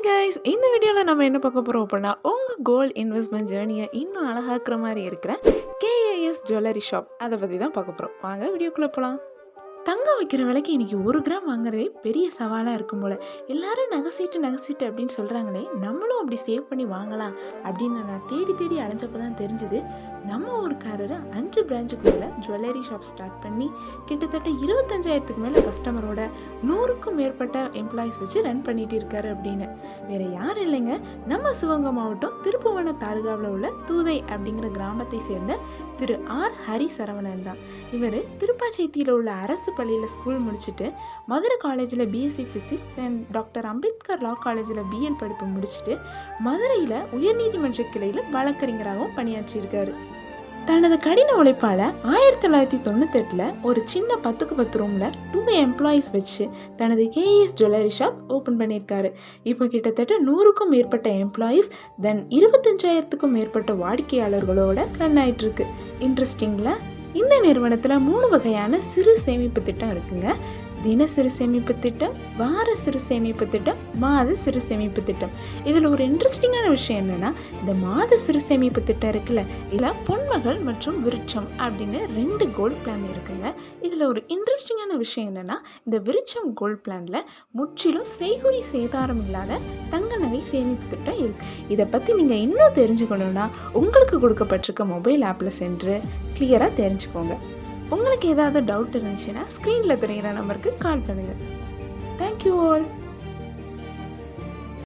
Hi guys, இந்த வீடியோவில் நம்ம என்ன பார்க்க போகிறோம் அப்படின்னா, உங்கள் கோல்ட் இன்வெஸ்ட்மெண்ட் ஜேர்னியை இன்னும் அழகாக்குற மாதிரி இருக்கிற கேஏஎஸ் ஜுவல்லரி ஷாப் அதை பற்றி தான் பார்க்க போகிறோம். வாங்க வீடியோக்குள்ளே போகலாம். தங்கம் வைக்கிற விலைக்கு இன்றைக்கி 1 கிராம் வாங்குறதே பெரிய சவாலாக இருக்கும் போல். எல்லாரும் நகை சீட்டு அப்படின்னு சொல்கிறாங்களே, நம்மளும் அப்படி சேவ் பண்ணி வாங்கலாம் அப்படின்னு நான் தேடி தேடி அலைஞ்சப்போ தான் தெரிஞ்சுது. நம்ம ஊருக்காரர் 5 பிரான்ச்சுக்கு மேலே ஜுவல்லரி ஷாப் ஸ்டார்ட் பண்ணி கிட்டத்தட்ட 25,000க்கு மேலே கஸ்டமரோட 100க்கும் மேற்பட்ட எம்ப்ளாயிஸ் வச்சு ரன் பண்ணிட்டு இருக்காரு அப்படின்னு. வேற யாரும் இல்லைங்க, நம்ம சிவகங்கை மாவட்டம் திருப்புவனம் தாலுகாவில் உள்ள தூதை அப்படிங்கிற கிராமத்தை சேர்ந்த திரு ஆர் ஹரி சரவணன் தான். இவர் திருப்பாச்சேத்தியில் உள்ள அரசு பள்ளியில் ஸ்கூல் முடிச்சுட்டு மதுரை காலேஜில் BSc physics and doctor Ambedkar law காலேஜில் பிஎல் படிப்பு முடிச்சுட்டு மதுரையில் உயர்நீதிமன்ற கிளையில் வழக்கறிஞராகவும் பணியாற்றியிருக்காரு. தனது கடின உழைப்பால் 1998 ஒரு சின்ன 10க்கு 10 ரூமில் 2 எம்ப்ளாயீஸ் வச்சு தனது கேஏஎஸ் ஜுவல்லரி ஷாப் ஓப்பன் பண்ணியிருக்காரு. இப்போ கிட்டத்தட்ட 100க்கும் மேற்பட்ட எம்ப்ளாயீஸ் தென் 25,000க்கும் மேற்பட்ட வாடிக்கையாளர்களோட ரன் ஆகிட்டு இருக்கு. இன்ட்ரெஸ்டிங்கில் இந்த நிறுவனத்தில் 3 வகையான சிறு சேமிப்பு திட்டம் இருக்குங்க. தின சிறு சேமிப்பு திட்டம், வார சிறு சேமிப்பு திட்டம், மாத சிறு சேமிப்பு திட்டம். இதில் ஒரு இன்ட்ரெஸ்டிங்கான விஷயம் என்னென்னா, இந்த மாத சிறு சேமிப்பு திட்டம் இருக்குல்ல, இதில் பொன்மகள் மற்றும் விருட்சம் அப்படின்னு 2 கோல்ட் பிளான் இருக்குங்க. இதில் ஒரு இன்ட்ரெஸ்டிங்கான விஷயம் என்னென்னா, இந்த விருட்சம் கோல்ட் பிளானில் முற்றிலும் செய்கூலி சேதாரம் இல்லாத தங்க நகை சேமிப்பு திட்டம் இருக்குது. இதை பற்றி நீங்கள் இன்னும் தெரிஞ்சுக்கணுன்னா உங்களுக்கு கொடுக்கப்பட்டிருக்க மொபைல் ஆப்பில் சென்று கிளியராக தெரிஞ்சுக்கோங்க. உங்களுக்கு ஏதாவது டவுட் இருந்துச்சுன்னா ஸ்க்ரீனில் தெரிகிற நம்பருக்கு கால் பண்ணுங்கள். Thank you all.